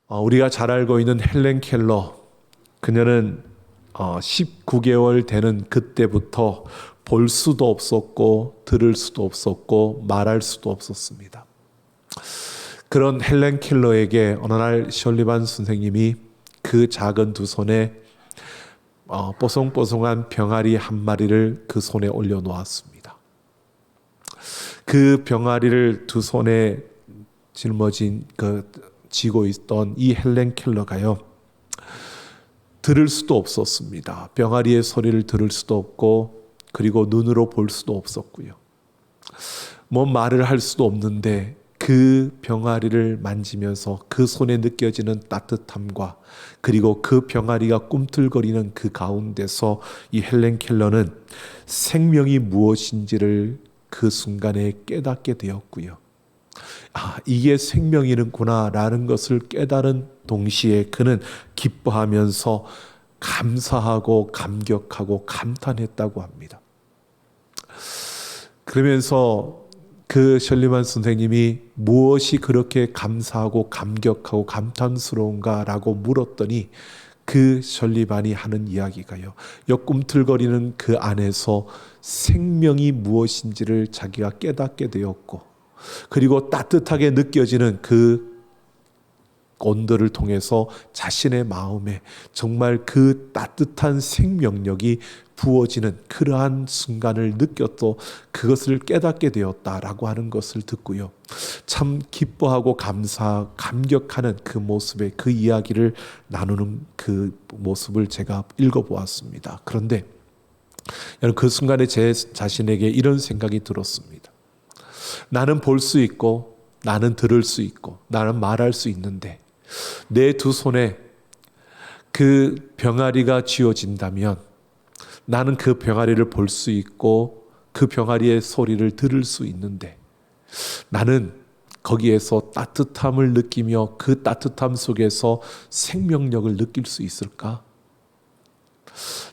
우리가 잘 알고 있는 헬렌 켈러, 그녀는 19개월 되는 그때부터 볼 수도 없었고 들을 수도 없었고 말할 수도 없었습니다. 그런 헬렌 켈러에게 어느 날 셜리반 선생님이 그 작은 두 손에 뽀송뽀송한 병아리 한 마리를 그 손에 올려놓았습니다. 그 병아리를 두 손에 쥐고 있던 이 헬렌 켈러가요, 들을 수도 없었습니다. 병아리의 소리를 들을 수도 없고, 그리고 눈으로 볼 수도 없었고요. 말을 할 수도 없는데 그 병아리를 만지면서 그 손에 느껴지는 따뜻함과 그리고 그 병아리가 꿈틀거리는 그 가운데서 이 헬렌 켈러는 생명이 무엇인지를 그 순간에 깨닫게 되었고요. 이게 생명이구나 라는 것을 깨달은 동시에 그는 기뻐하면서 감사하고 감격하고 감탄했다고 합니다. 그러면서 그 셜리반 선생님이 무엇이 그렇게 감사하고 감격하고 감탄스러운가 라고 물었더니 그 셜리반이 하는 이야기가요, 꿈틀거리는 그 안에서 생명이 무엇인지를 자기가 깨닫게 되었고, 그리고 따뜻하게 느껴지는 그 온도를 통해서 자신의 마음에 정말 그 따뜻한 생명력이 부어지는 그러한 순간을 느꼈고 그것을 깨닫게 되었다라고 하는 것을 듣고요, 참 기뻐하고 감격하는 그 모습의 그 이야기를 나누는 그 모습을 제가 읽어보았습니다. 그런데 여러분, 그 순간에 제 자신에게 이런 생각이 들었습니다. 나는 볼 수 있고 나는 들을 수 있고 나는 말할 수 있는데 내 두 손에 그 병아리가 쥐어진다면 나는 그 병아리를 볼 수 있고 그 병아리의 소리를 들을 수 있는데 나는 거기에서 따뜻함을 느끼며 그 따뜻함 속에서 생명력을 느낄 수 있을까?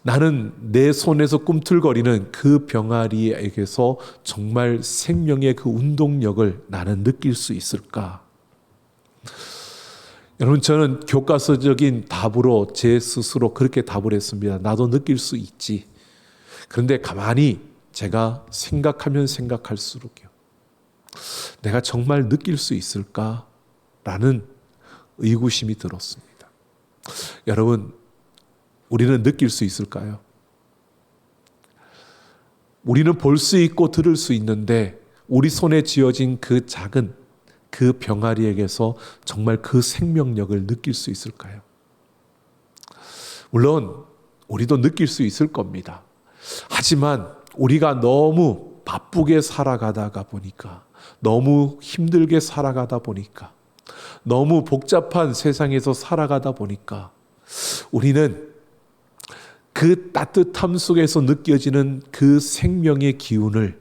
나는 내 손에서 꿈틀거리는 그 병아리에게서 정말 생명의 그 운동력을 나는 느낄 수 있을까? 여러분, 저는 교과서적인 답으로 제 스스로 그렇게 답을 했습니다. 나도 느낄 수 있지. 그런데 가만히 제가 생각하면 생각할수록요, 내가 정말 느낄 수 있을까라는 의구심이 들었습니다. 여러분, 우리는 느낄 수 있을까요? 우리는 볼 수 있고 들을 수 있는데 우리 손에 쥐어진 그 작은 그 병아리에게서 정말 그 생명력을 느낄 수 있을까요? 물론 우리도 느낄 수 있을 겁니다. 하지만 우리가 너무 바쁘게 살아가다가 보니까, 너무 힘들게 살아가다 보니까, 너무 복잡한 세상에서 살아가다 보니까 우리는 그 따뜻함 속에서 느껴지는 그 생명의 기운을,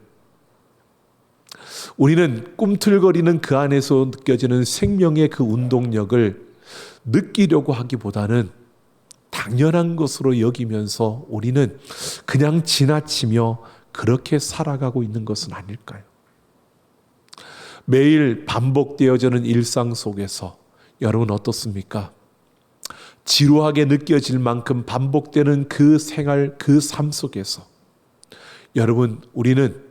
우리는 꿈틀거리는 그 안에서 느껴지는 생명의 그 운동력을 느끼려고 하기보다는 당연한 것으로 여기면서 우리는 그냥 지나치며 그렇게 살아가고 있는 것은 아닐까요? 매일 반복되어지는 일상 속에서 여러분 어떻습니까? 지루하게 느껴질 만큼 반복되는 그 생활, 그 삶 속에서 여러분, 우리는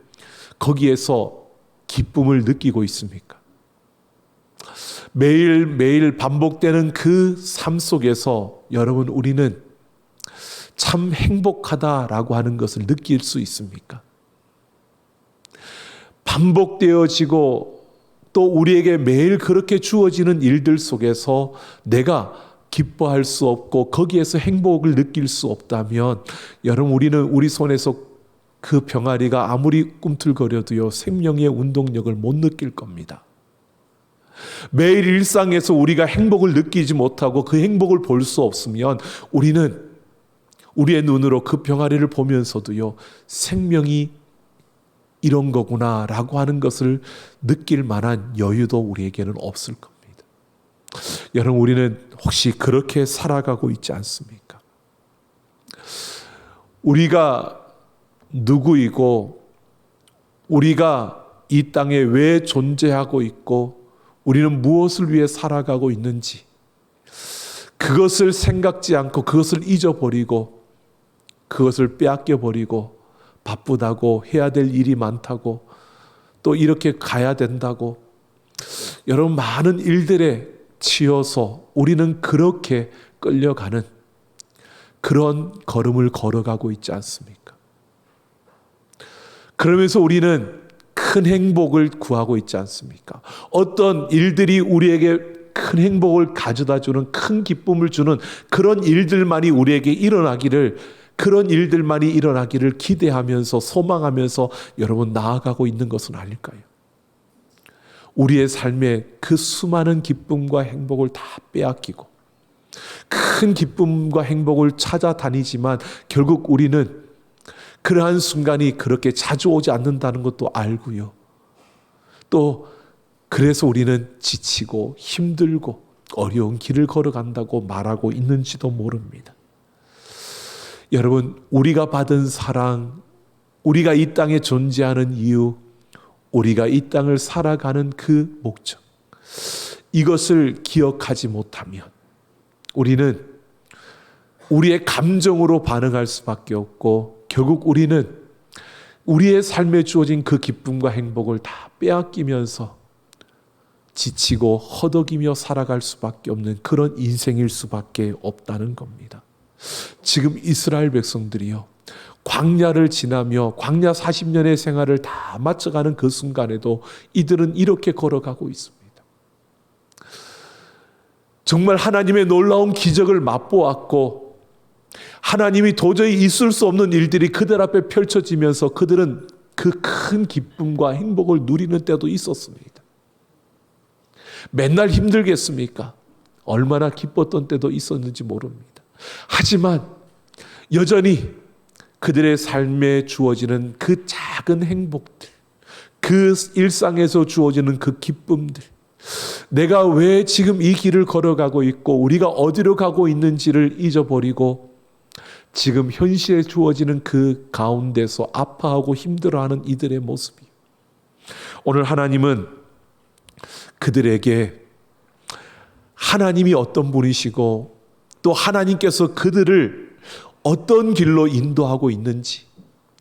거기에서 기쁨을 느끼고 있습니까? 매일매일 반복되는 그 삶 속에서 여러분, 우리는 참 행복하다라고 하는 것을 느낄 수 있습니까? 반복되어지고 또 우리에게 매일 그렇게 주어지는 일들 속에서 내가 기뻐할 수 없고 거기에서 행복을 느낄 수 없다면 여러분, 우리는 우리 손에서 그 병아리가 아무리 꿈틀거려도요, 생명의 운동력을 못 느낄 겁니다. 매일 일상에서 우리가 행복을 느끼지 못하고 그 행복을 볼 수 없으면 우리는 우리의 눈으로 그 병아리를 보면서도요, 생명이 이런 거구나 라고 하는 것을 느낄 만한 여유도 우리에게는 없을 겁니다. 여러분, 우리는 혹시 그렇게 살아가고 있지 않습니까? 우리가 누구이고 우리가 이 땅에 왜 존재하고 있고 우리는 무엇을 위해 살아가고 있는지, 그것을 생각지 않고 그것을 잊어버리고 그것을 빼앗겨버리고 바쁘다고 해야 될 일이 많다고 또 이렇게 가야 된다고 여러분 많은 일들에 치여서 우리는 그렇게 끌려가는 그런 걸음을 걸어가고 있지 않습니까? 그러면서 우리는 큰 행복을 구하고 있지 않습니까? 어떤 일들이 우리에게 큰 행복을 가져다 주는 큰 기쁨을 주는 그런 일들만이 우리에게 그런 일들만이 일어나기를 기대하면서 소망하면서 여러분 나아가고 있는 것은 아닐까요? 우리의 삶에 그 수많은 기쁨과 행복을 다 빼앗기고 큰 기쁨과 행복을 찾아다니지만 결국 우리는 그러한 순간이 그렇게 자주 오지 않는다는 것도 알고요. 또 그래서 우리는 지치고 힘들고 어려운 길을 걸어간다고 말하고 있는지도 모릅니다. 여러분, 우리가 받은 사랑, 우리가 이 땅에 존재하는 이유, 우리가 이 땅을 살아가는 그 목적, 이것을 기억하지 못하면 우리는 우리의 감정으로 반응할 수밖에 없고 결국 우리는 우리의 삶에 주어진 그 기쁨과 행복을 다 빼앗기면서 지치고 허덕이며 살아갈 수밖에 없는 그런 인생일 수밖에 없다는 겁니다. 지금 이스라엘 백성들이요, 광야를 지나며 광야 40년의 생활을 다 마쳐가는 그 순간에도 이들은 이렇게 걸어가고 있습니다. 정말 하나님의 놀라운 기적을 맛보았고 하나님이 도저히 있을 수 없는 일들이 그들 앞에 펼쳐지면서 그들은 그 큰 기쁨과 행복을 누리는 때도 있었습니다. 맨날 힘들겠습니까? 얼마나 기뻤던 때도 있었는지 모릅니다. 하지만 여전히 그들의 삶에 주어지는 그 작은 행복들, 그 일상에서 주어지는 그 기쁨들, 내가 왜 지금 이 길을 걸어가고 있고 우리가 어디로 가고 있는지를 잊어버리고 지금 현실에 주어지는 그 가운데서 아파하고 힘들어하는 이들의 모습이에요. 오늘 하나님은 그들에게 하나님이 어떤 분이시고 또 하나님께서 그들을 어떤 길로 인도하고 있는지,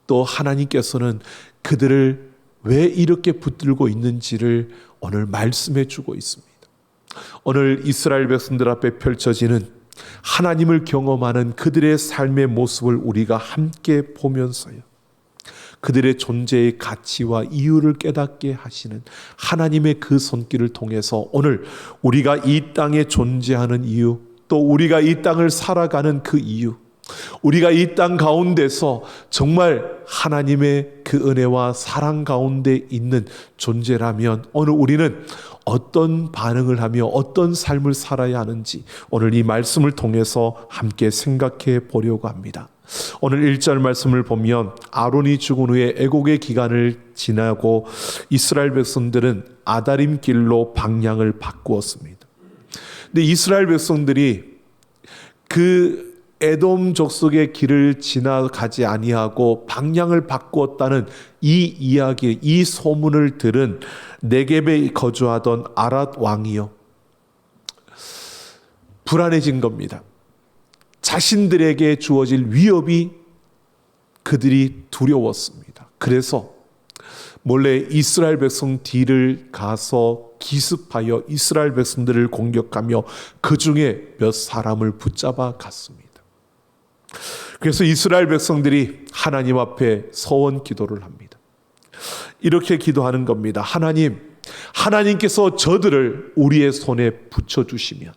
또 하나님께서는 그들을 왜 이렇게 붙들고 있는지를 오늘 말씀해 주고 있습니다. 오늘 이스라엘 백성들 앞에 펼쳐지는 하나님을 경험하는 그들의 삶의 모습을 우리가 함께 보면서요, 그들의 존재의 가치와 이유를 깨닫게 하시는 하나님의 그 손길을 통해서 오늘 우리가 이 땅에 존재하는 이유, 또 우리가 이 땅을 살아가는 그 이유, 우리가 이 땅 가운데서 정말 하나님의 그 은혜와 사랑 가운데 있는 존재라면 오늘 우리는 어떤 반응을 하며 어떤 삶을 살아야 하는지 오늘 이 말씀을 통해서 함께 생각해 보려고 합니다. 오늘 1절 말씀을 보면 아론이 죽은 후에 애곡의 기간을 지나고 이스라엘 백성들은 아다림 길로 방향을 바꾸었습니다. 근데 이스라엘 백성들이 그 에돔 족속의 길을 지나가지 아니하고 방향을 바꾸었다는 이 이야기, 이 소문을 들은 네겝에 거주하던 아랏 왕이요, 불안해진 겁니다. 자신들에게 주어질 위협이 그들이 두려웠습니다. 그래서 몰래 이스라엘 백성 뒤를 가서 기습하여 이스라엘 백성들을 공격하며 그 중에 몇 사람을 붙잡아 갔습니다. 그래서 이스라엘 백성들이 하나님 앞에 서원 기도를 합니다. 이렇게 기도하는 겁니다. 하나님, 하나님께서 저들을 우리의 손에 붙여주시면,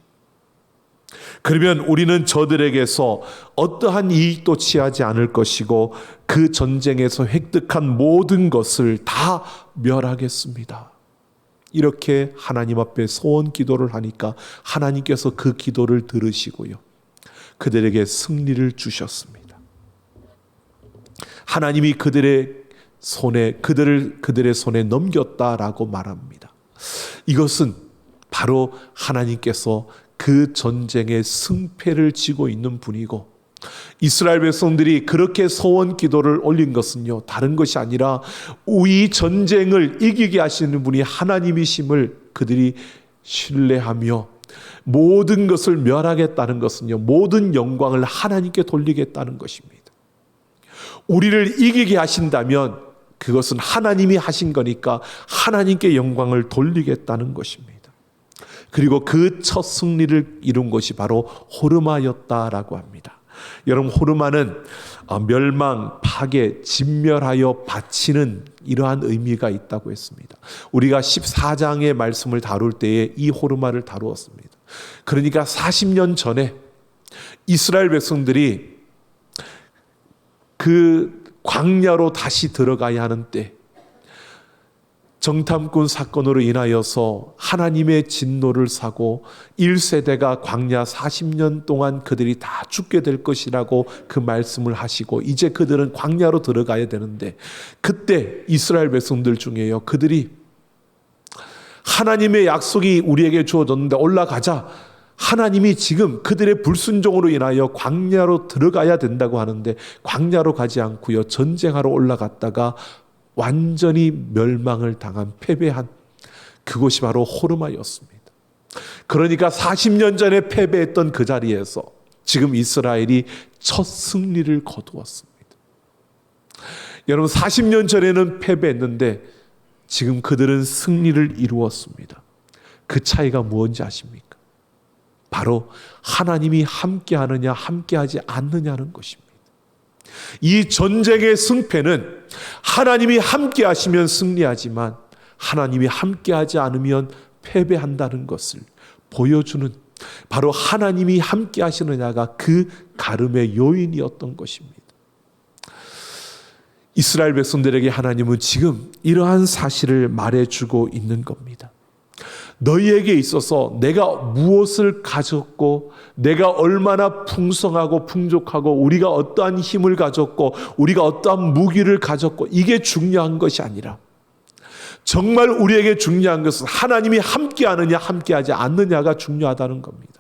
그러면 우리는 저들에게서 어떠한 이익도 취하지 않을 것이고 그 전쟁에서 획득한 모든 것을 다 멸하겠습니다. 이렇게 하나님 앞에 소원 기도를 하니까 하나님께서 그 기도를 들으시고요, 그들에게 승리를 주셨습니다. 하나님이 그들의 손에 넘겼다라고 말합니다. 이것은 바로 하나님께서 그 전쟁의 승패를 지고 있는 분이고, 이스라엘 백성들이 그렇게 소원 기도를 올린 것은요, 다른 것이 아니라 이 전쟁을 이기게 하시는 분이 하나님이심을 그들이 신뢰하며 모든 것을 멸하겠다는 것은요, 모든 영광을 하나님께 돌리겠다는 것입니다. 우리를 이기게 하신다면 그것은 하나님이 하신 거니까 하나님께 영광을 돌리겠다는 것입니다. 그리고 그 첫 승리를 이룬 것이 바로 호르마였다라고 합니다. 여러분, 호르마는 멸망, 파괴, 진멸하여 바치는 이러한 의미가 있다고 했습니다. 우리가 14장의 말씀을 다룰 때에 이 호르마를 다루었습니다. 그러니까 40년 전에 이스라엘 백성들이 그 광야로 다시 들어가야 하는 때, 정탐꾼 사건으로 인하여서 하나님의 진노를 사고 1세대가 광야 40년 동안 그들이 다 죽게 될 것이라고 그 말씀을 하시고 이제 그들은 광야로 들어가야 되는데, 그때 이스라엘 백성들 중에요, 그들이 하나님의 약속이 우리에게 주어졌는데 올라가자, 하나님이 지금 그들의 불순종으로 인하여 광야로 들어가야 된다고 하는데 광야로 가지 않고요, 전쟁하러 올라갔다가 완전히 멸망을 당한, 패배한 그곳이 바로 호르마였습니다. 그러니까 40년 전에 패배했던 그 자리에서 지금 이스라엘이 첫 승리를 거두었습니다. 여러분, 40년 전에는 패배했는데 지금 그들은 승리를 이루었습니다. 그 차이가 무엇인지 아십니까? 바로 하나님이 함께하느냐 함께하지 않느냐는 것입니다. 이 전쟁의 승패는 하나님이 함께하시면 승리하지만 하나님이 함께하지 않으면 패배한다는 것을 보여주는, 바로 하나님이 함께하시느냐가 그 가름의 요인이었던 것입니다. 이스라엘 백성들에게 하나님은 지금 이러한 사실을 말해주고 있는 겁니다. 너희에게 있어서 내가 무엇을 가졌고, 내가 얼마나 풍성하고 풍족하고, 우리가 어떠한 힘을 가졌고, 우리가 어떠한 무기를 가졌고, 이게 중요한 것이 아니라 정말 우리에게 중요한 것은 하나님이 함께하느냐 함께하지 않느냐가 중요하다는 겁니다.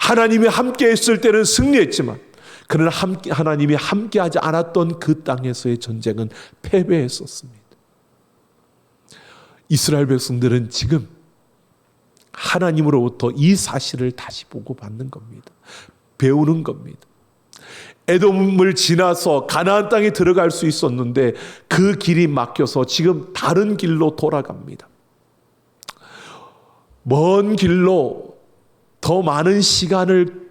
하나님이 함께했을 때는 승리했지만, 그러나 하나님이 함께하지 않았던 그 땅에서의 전쟁은 패배했었습니다. 이스라엘 백성들은 지금 하나님으로부터 이 사실을 다시 보고 받는 겁니다. 배우는 겁니다. 에돔을 지나서 가나안 땅에 들어갈 수 있었는데 그 길이 막혀서 지금 다른 길로 돌아갑니다. 먼 길로 더 많은 시간을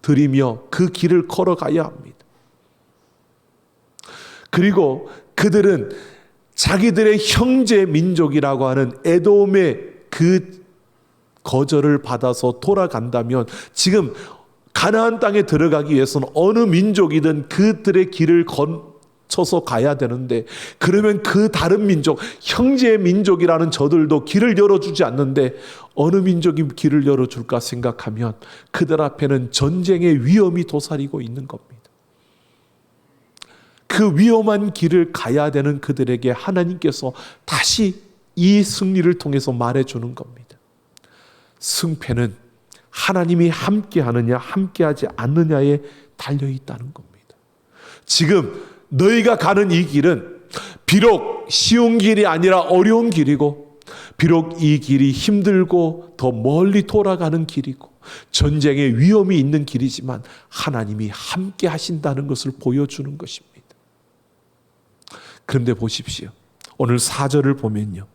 들이며 그 길을 걸어가야 합니다. 그리고 그들은 자기들의 형제 민족이라고 하는 에돔의 그 거절을 받아서 돌아간다면 지금 가나안 땅에 들어가기 위해서는 어느 민족이든 그들의 길을 거쳐서 가야 되는데, 그러면 그 다른 민족, 형제의 민족이라는 저들도 길을 열어주지 않는데 어느 민족이 길을 열어줄까 생각하면 그들 앞에는 전쟁의 위험이 도사리고 있는 겁니다. 그 위험한 길을 가야 되는 그들에게 하나님께서 다시 이 승리를 통해서 말해주는 겁니다. 승패는 하나님이 함께하느냐 함께하지 않느냐에 달려있다는 겁니다. 지금 너희가 가는 이 길은 비록 쉬운 길이 아니라 어려운 길이고, 비록 이 길이 힘들고 더 멀리 돌아가는 길이고 전쟁의 위험이 있는 길이지만 하나님이 함께 하신다는 것을 보여주는 것입니다. 그런데 보십시오. 오늘 4절을 보면요,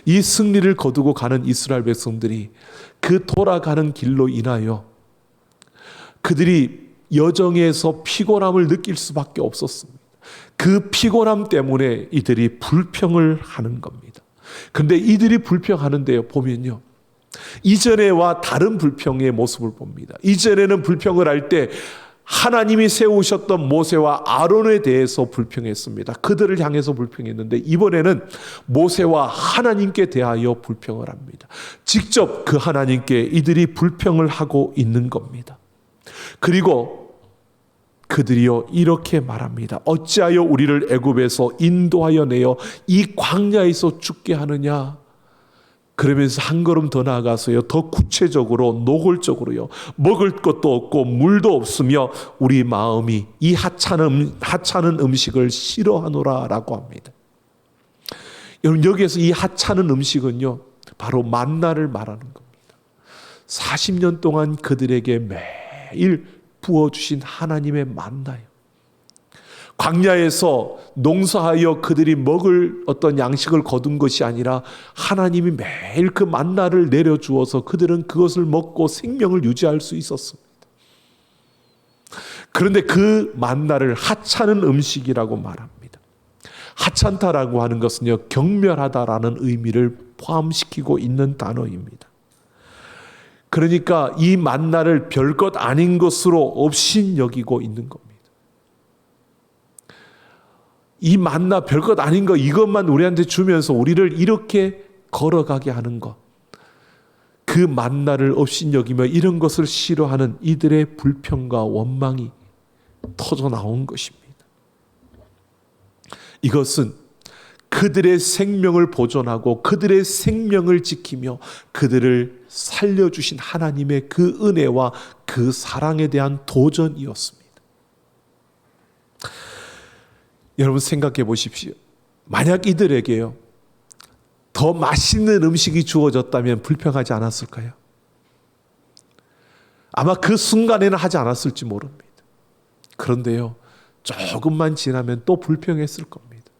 이 승리를 거두고 가는 이스라엘 백성들이 그 돌아가는 길로 인하여 그들이 여정에서 피곤함을 느낄 수밖에 없었습니다. 그 피곤함 때문에 이들이 불평을 하는 겁니다. 그런데 이들이 불평하는데요, 보면요, 이전에와 다른 불평의 모습을 봅니다. 이전에는 불평을 할 때 하나님이 세우셨던 모세와 아론에 대해서 불평했습니다. 그들을 향해서 불평했는데 이번에는 모세와 하나님께 대하여 불평을 합니다. 직접 그 하나님께 이들이 불평을 하고 있는 겁니다. 그리고 그들이요 이렇게 말합니다. 어찌하여 우리를 애굽에서 인도하여 내어 이 광야에서 죽게 하느냐. 그러면서 한 걸음 더 나아가서요, 더 구체적으로 노골적으로요, 먹을 것도 없고 물도 없으며 우리 마음이 이 하찮은 음식을 싫어하노라라고 합니다. 여러분, 여기에서 이 하찮은 음식은요 바로 만나를 말하는 겁니다. 40년 동안 그들에게 매일 부어주신 하나님의 만나요. 광야에서 농사하여 그들이 먹을 어떤 양식을 거둔 것이 아니라 하나님이 매일 그 만나를 내려주어서 그들은 그것을 먹고 생명을 유지할 수 있었습니다. 그런데 그 만나를 하찮은 음식이라고 말합니다. 하찮다라고 하는 것은요, 경멸하다라는 의미를 포함시키고 있는 단어입니다. 그러니까 이 만나를 별것 아닌 것으로 업신여기고 있는 겁니다. 이 만나 별것 아닌 거 이것만 우리한테 주면서 우리를 이렇게 걸어가게 하는 것, 그 만나를 업신여기며 이런 것을 싫어하는 이들의 불평과 원망이 터져 나온 것입니다. 이것은 그들의 생명을 보존하고 그들의 생명을 지키며 그들을 살려주신 하나님의 그 은혜와 그 사랑에 대한 도전이었습니다. 여러분 생각해 보십시오. 만약 이들에게요, 더 맛있는 음식이 주어졌다면 불평하지 않았을까요? 아마 그 순간에는 하지 않았을지 모릅니다. 그런데요, 조금만 지나면 또 불평했을 겁니다.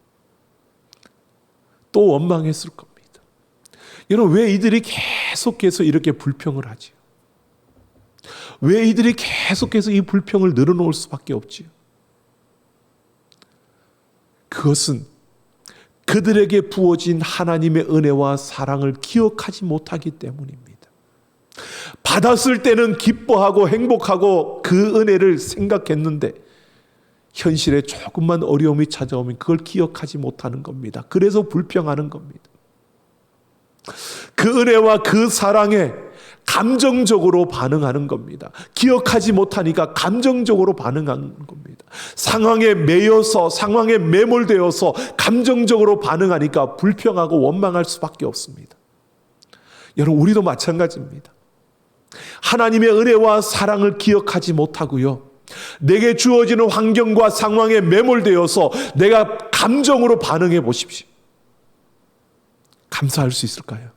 또 원망했을 겁니다. 여러분, 왜 이들이 계속해서 이렇게 불평을 하지요? 왜 이들이 계속해서 이 불평을 늘어놓을 수밖에 없지요? 그것은 그들에게 부어진 하나님의 은혜와 사랑을 기억하지 못하기 때문입니다. 받았을 때는 기뻐하고 행복하고 그 은혜를 생각했는데 현실에 조금만 어려움이 찾아오면 그걸 기억하지 못하는 겁니다. 그래서 불평하는 겁니다. 그 은혜와 그 사랑에 감정적으로 반응하는 겁니다. 기억하지 못하니까 감정적으로 반응하는 겁니다. 상황에 매여서, 상황에 매몰되어서 감정적으로 반응하니까 불평하고 원망할 수밖에 없습니다. 여러분, 우리도 마찬가지입니다. 하나님의 은혜와 사랑을 기억하지 못하고요, 내게 주어지는 환경과 상황에 매몰되어서 내가 감정으로 반응해 보십시오. 감사할 수 있을까요?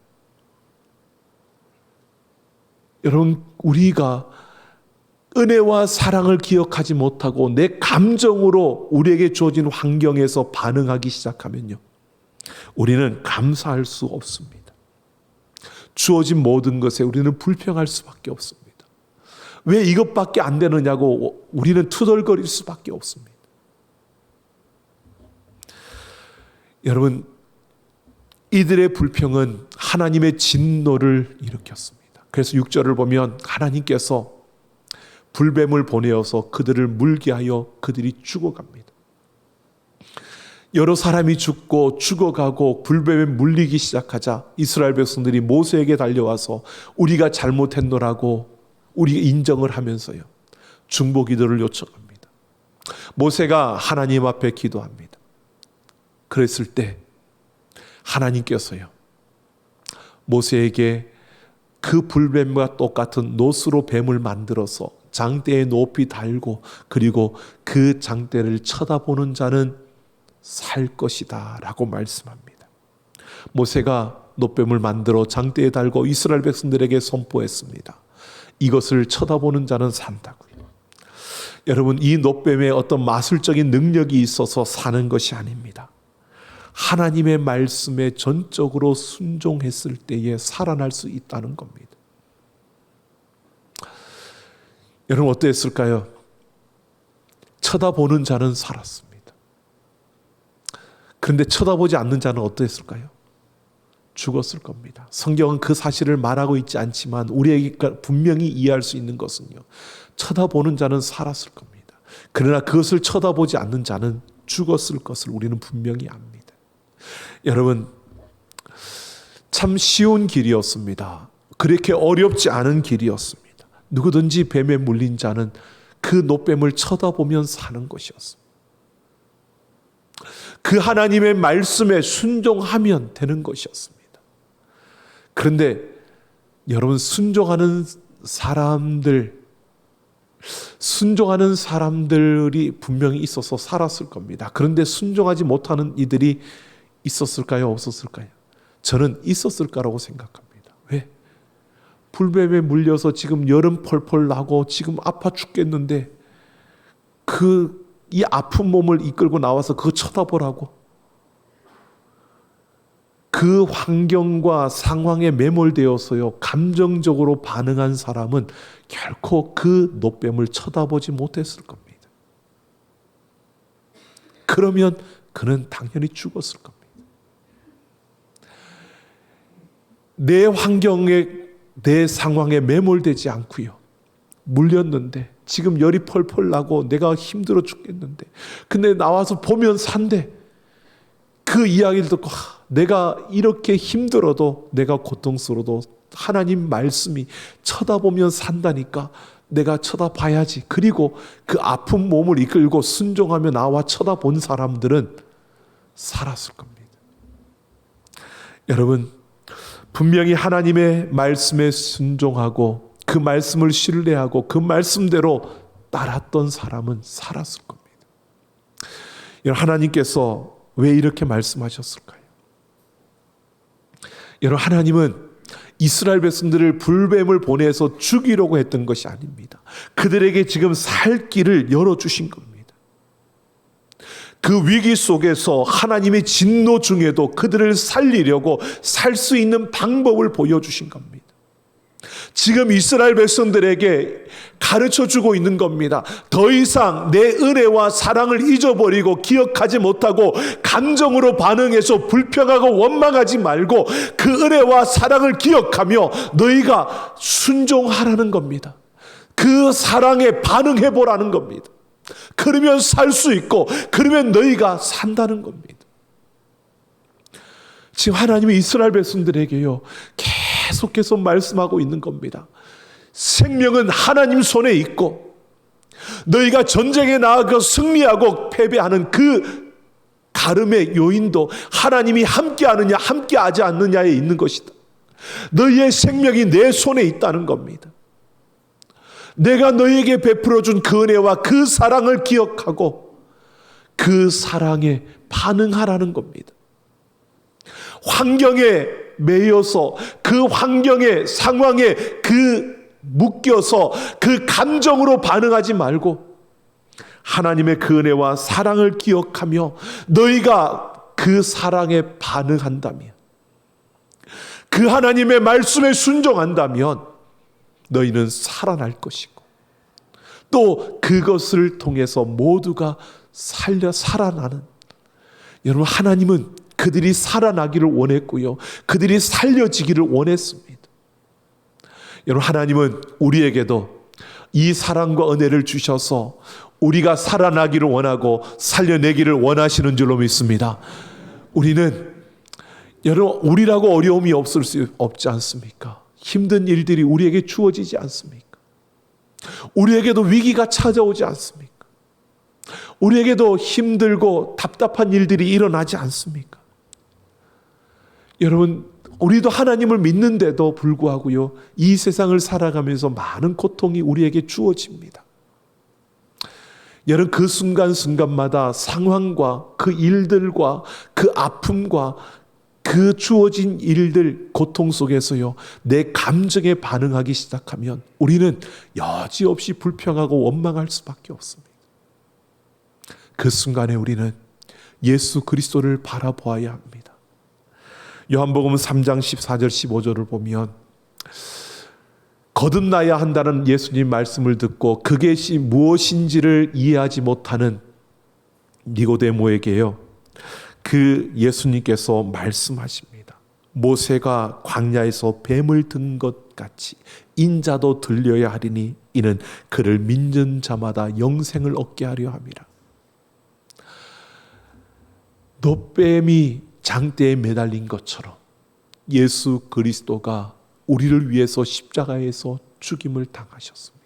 여러분, 우리가 은혜와 사랑을 기억하지 못하고 내 감정으로 우리에게 주어진 환경에서 반응하기 시작하면요, 우리는 감사할 수 없습니다. 주어진 모든 것에 우리는 불평할 수밖에 없습니다. 왜 이것밖에 안 되느냐고 우리는 투덜거릴 수밖에 없습니다. 여러분, 이들의 불평은 하나님의 진노를 일으켰습니다. 그래서 6절을 보면 하나님께서 불뱀을 보내어서 그들을 물게 하여 그들이 죽어갑니다. 여러 사람이 죽고 죽어가고 불뱀에 물리기 시작하자 이스라엘 백성들이 모세에게 달려와서 우리가 잘못했노라고 우리 인정을 하면서요, 중보 기도를 요청합니다. 모세가 하나님 앞에 기도합니다. 그랬을 때 하나님께서요, 모세에게 그 불뱀과 똑같은 노스로 뱀을 만들어서 장대에 높이 달고 그리고 그 장대를 쳐다보는 자는 살 것이다 라고 말씀합니다. 모세가 노뱀을 만들어 장대에 달고 이스라엘 백성들에게 선포했습니다. 이것을 쳐다보는 자는 산다고요. 여러분, 이 노뱀에 어떤 마술적인 능력이 있어서 사는 것이 아닙니다. 하나님의 말씀에 전적으로 순종했을 때에 살아날 수 있다는 겁니다. 여러분, 어땠을까요? 쳐다보는 자는 살았습니다. 그런데 쳐다보지 않는 자는 어땠을까요? 죽었을 겁니다. 성경은 그 사실을 말하고 있지 않지만 우리에게 분명히 이해할 수 있는 것은요, 쳐다보는 자는 살았을 겁니다. 그러나 그것을 쳐다보지 않는 자는 죽었을 것을 우리는 분명히 압니다. 여러분, 참 쉬운 길이었습니다. 그렇게 어렵지 않은 길이었습니다. 누구든지 뱀에 물린 자는 그 노뱀을 쳐다보면 사는 것이었습니다. 그 하나님의 말씀에 순종하면 되는 것이었습니다. 그런데 여러분, 순종하는 사람들이 분명히 있어서 살았을 겁니다. 그런데 순종하지 못하는 이들이 있었을까요? 없었을까요? 저는 있었을 거라고 생각합니다. 왜? 불뱀에 물려서 지금 여름 펄펄 나고 지금 아파 죽겠는데 이 아픈 몸을 이끌고 나와서 그거 쳐다보라고. 그 환경과 상황에 매몰되어서요 감정적으로 반응한 사람은 결코 그 노뱀을 쳐다보지 못했을 겁니다. 그러면 그는 당연히 죽었을 겁니다. 내 환경에, 내 상황에 매몰되지 않고요, 물렸는데 지금 열이 펄펄 나고 내가 힘들어 죽겠는데 근데 나와서 보면 산대. 그 이야기를 듣고 내가 이렇게 힘들어도, 내가 고통스러워도 하나님 말씀이 쳐다보면 산다니까 내가 쳐다봐야지. 그리고 그 아픈 몸을 이끌고 순종하며 나와 쳐다본 사람들은 살았을 겁니다. 여러분, 분명히 하나님의 말씀에 순종하고 그 말씀을 신뢰하고 그 말씀대로 따랐던 사람은 살았을 겁니다. 여러분, 하나님께서 왜 이렇게 말씀하셨을까요? 여러분, 하나님은 이스라엘 백성들을 불뱀을 보내서 죽이려고 했던 것이 아닙니다. 그들에게 지금 살 길을 열어주신 겁니다. 그 위기 속에서 하나님의 진노 중에도 그들을 살리려고 살 수 있는 방법을 보여주신 겁니다. 지금 이스라엘 백성들에게 가르쳐주고 있는 겁니다. 더 이상 내 은혜와 사랑을 잊어버리고 기억하지 못하고 감정으로 반응해서 불평하고 원망하지 말고 그 은혜와 사랑을 기억하며 너희가 순종하라는 겁니다. 그 사랑에 반응해보라는 겁니다. 그러면 살 수 있고 그러면 너희가 산다는 겁니다. 지금 하나님이 이스라엘 백성들에게요 계속해서 말씀하고 있는 겁니다. 생명은 하나님 손에 있고 너희가 전쟁에 나아가 승리하고 패배하는 그 가름의 요인도 하나님이 함께하느냐 함께하지 않느냐에 있는 것이다. 너희의 생명이 내 손에 있다는 겁니다. 내가 너희에게 베풀어준 그 은혜와 그 사랑을 기억하고 그 사랑에 반응하라는 겁니다. 환경에 매여서 그 환경의 상황에 묶여서 그 감정으로 반응하지 말고 하나님의 그 은혜와 사랑을 기억하며 너희가 그 사랑에 반응한다면, 그 하나님의 말씀에 순종한다면 너희는 살아날 것이고 또 그것을 통해서 모두가 살아나는, 여러분, 하나님은 그들이 살아나기를 원했고요, 그들이 살려지기를 원했습니다. 여러분, 하나님은 우리에게도 이 사랑과 은혜를 주셔서 우리가 살아나기를 원하고 살려내기를 원하시는 줄로 믿습니다. 여러분, 우리라고 어려움이 없을 수 없지 않습니까? 힘든 일들이 우리에게 주어지지 않습니까? 우리에게도 위기가 찾아오지 않습니까? 우리에게도 힘들고 답답한 일들이 일어나지 않습니까? 여러분, 우리도 하나님을 믿는데도 불구하고요, 이 세상을 살아가면서 많은 고통이 우리에게 주어집니다. 여러분, 그 순간순간마다 상황과 그 일들과 그 아픔과 그 주어진 일들, 고통 속에서요, 내 감정에 반응하기 시작하면 우리는 여지없이 불평하고 원망할 수밖에 없습니다. 그 순간에 우리는 예수 그리스도를 바라보아야 합니다. 요한복음 3장 14절 15절을 보면 거듭나야 한다는 예수님 말씀을 듣고 그것이 무엇인지를 이해하지 못하는 니고데모에게요, 그 예수님께서 말씀하십니다. 모세가 광야에서 뱀을 든 것 같이 인자도 들려야 하리니 이는 그를 믿는 자마다 영생을 얻게 하려 함이라. 노뱀이 장대에 매달린 것처럼 예수 그리스도가 우리를 위해서 십자가에서 죽임을 당하셨습니다.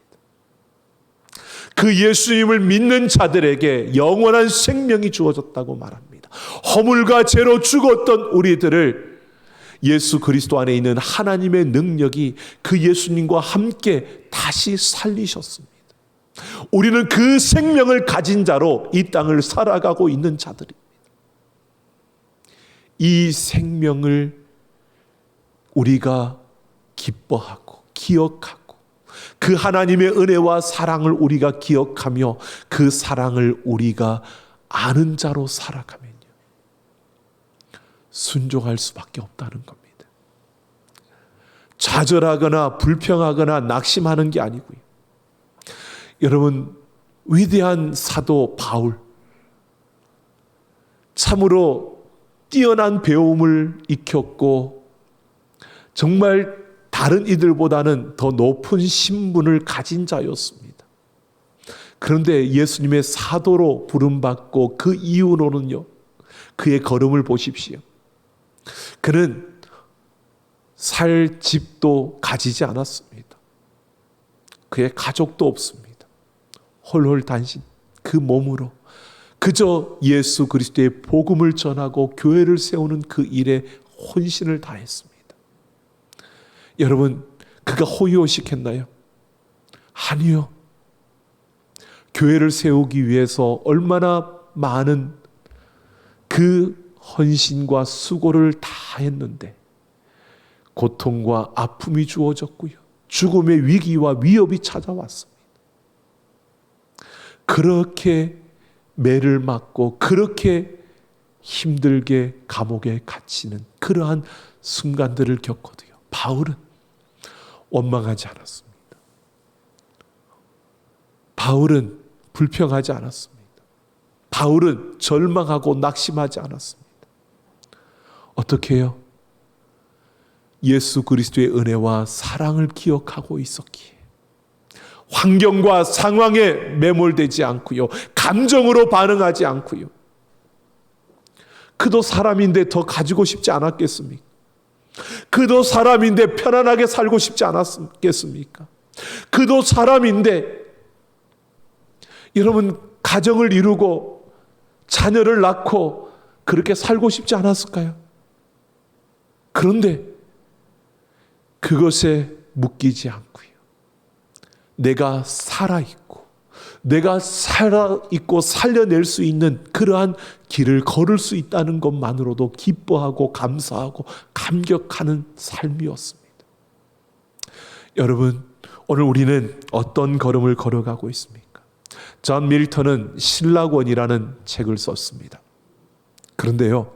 그 예수님을 믿는 자들에게 영원한 생명이 주어졌다고 말합니다. 허물과 죄로 죽었던 우리들을 예수 그리스도 안에 있는 하나님의 능력이 그 예수님과 함께 다시 살리셨습니다. 우리는 그 생명을 가진 자로 이 땅을 살아가고 있는 자들입니다. 이 생명을 우리가 기뻐하고 기억하고 그 하나님의 은혜와 사랑을 우리가 기억하며 그 사랑을 우리가 아는 자로 살아가면요, 순종할 수밖에 없다는 겁니다. 좌절하거나 불평하거나 낙심하는 게 아니고요. 여러분, 위대한 사도 바울, 참으로 뛰어난 배움을 익혔고 정말 다른 이들보다는 더 높은 신분을 가진 자였습니다. 그런데 예수님의 사도로 부름받고 그 이후로는요, 그의 걸음을 보십시오. 그는 살 집도 가지지 않았습니다. 그의 가족도 없습니다. 홀홀단신 그 몸으로 그저 예수 그리스도의 복음을 전하고 교회를 세우는 그 일에 혼신을 다했습니다. 여러분, 그가 호의호식했나요? 아니요. 교회를 세우기 위해서 얼마나 많은 그 헌신과 수고를 다 했는데 고통과 아픔이 주어졌고요, 죽음의 위기와 위협이 찾아왔습니다. 그렇게 매를 맞고 그렇게 힘들게 감옥에 갇히는 그러한 순간들을 겪어도요, 바울은 원망하지 않았습니다. 바울은 불평하지 않았습니다. 바울은 절망하고 낙심하지 않았습니다. 어떻게 해요? 예수 그리스도의 은혜와 사랑을 기억하고 있었기에 환경과 상황에 매몰되지 않고요, 감정으로 반응하지 않고요. 그도 사람인데 더 가지고 싶지 않았겠습니까? 그도 사람인데 편안하게 살고 싶지 않았겠습니까? 그도 사람인데 여러분, 가정을 이루고 자녀를 낳고 그렇게 살고 싶지 않았을까요? 그런데 그것에 묶이지 않고요, 내가 살아있고 내가 살아있고 살려낼 수 있는 그러한 길을 걸을 수 있다는 것만으로도 기뻐하고 감사하고 감격하는 삶이었습니다. 여러분, 오늘 우리는 어떤 걸음을 걸어가고 있습니까? 존 밀턴은 신라권이라는 책을 썼습니다. 그런데요,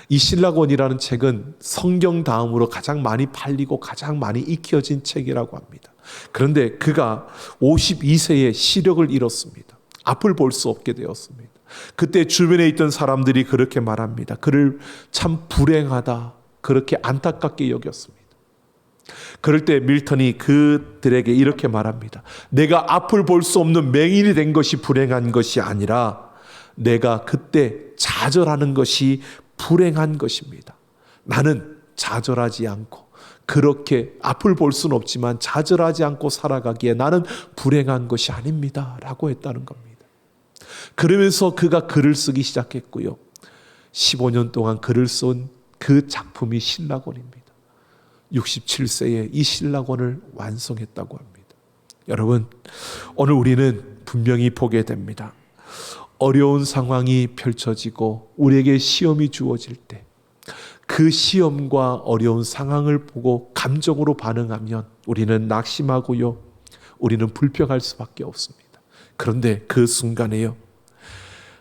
이 신라권이라는 책은 성경 다음으로 가장 많이 팔리고 가장 많이 익혀진 책이라고 합니다. 그런데 그가 52세에 시력을 잃었습니다. 앞을 볼 수 없게 되었습니다. 그때 주변에 있던 사람들이 그렇게 말합니다. 그를 참 불행하다, 그렇게 안타깝게 여겼습니다. 그럴 때 밀턴이 그들에게 이렇게 말합니다. 내가 앞을 볼 수 없는 맹인이 된 것이 불행한 것이 아니라 내가 그때 좌절하는 것이 불행한 것입니다. 나는 좌절하지 않고 그렇게 앞을 볼 수는 없지만 좌절하지 않고 살아가기에 나는 불행한 것이 아닙니다 라고 했다는 겁니다. 그러면서 그가 글을 쓰기 시작했고요, 15년 동안 글을 쓴 그 작품이 신라권입니다. 67세에 이 신라권을 완성했다고 합니다. 여러분, 오늘 우리는 분명히 보게 됩니다. 어려운 상황이 펼쳐지고 우리에게 시험이 주어질 때 그 시험과 어려운 상황을 보고 감정으로 반응하면 우리는 낙심하고요, 우리는 불평할 수밖에 없습니다. 그런데 그 순간에요,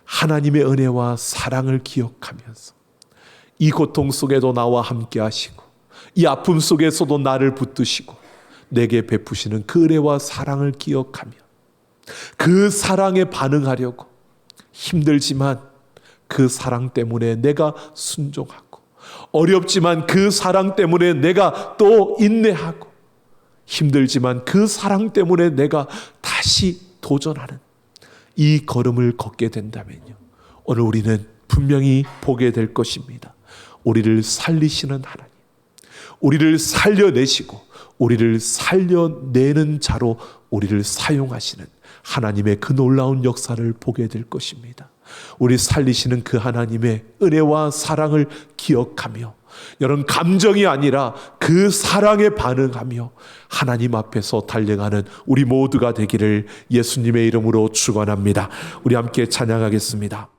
하나님의 은혜와 사랑을 기억하면서 이 고통 속에도 나와 함께 하시고 이 아픔 속에서도 나를 붙드시고 내게 베푸시는 그 은혜와 사랑을 기억하며 그 사랑에 반응하려고 힘들지만 그 사랑 때문에 내가 순종하고 어렵지만 그 사랑 때문에 내가 또 인내하고 힘들지만 그 사랑 때문에 내가 다시 도전하는 이 걸음을 걷게 된다면요, 오늘 우리는 분명히 보게 될 것입니다. 우리를 살리시는 하나님, 우리를 살려내시고 우리를 살려내는 자로 우리를 사용하시는 하나님의 그 놀라운 역사를 보게 될 것입니다. 우리 살리시는 그 하나님의 은혜와 사랑을 기억하며 여러분, 감정이 아니라 그 사랑에 반응하며 하나님 앞에서 달려가는 우리 모두가 되기를 예수님의 이름으로 축원합니다. 우리 함께 찬양하겠습니다.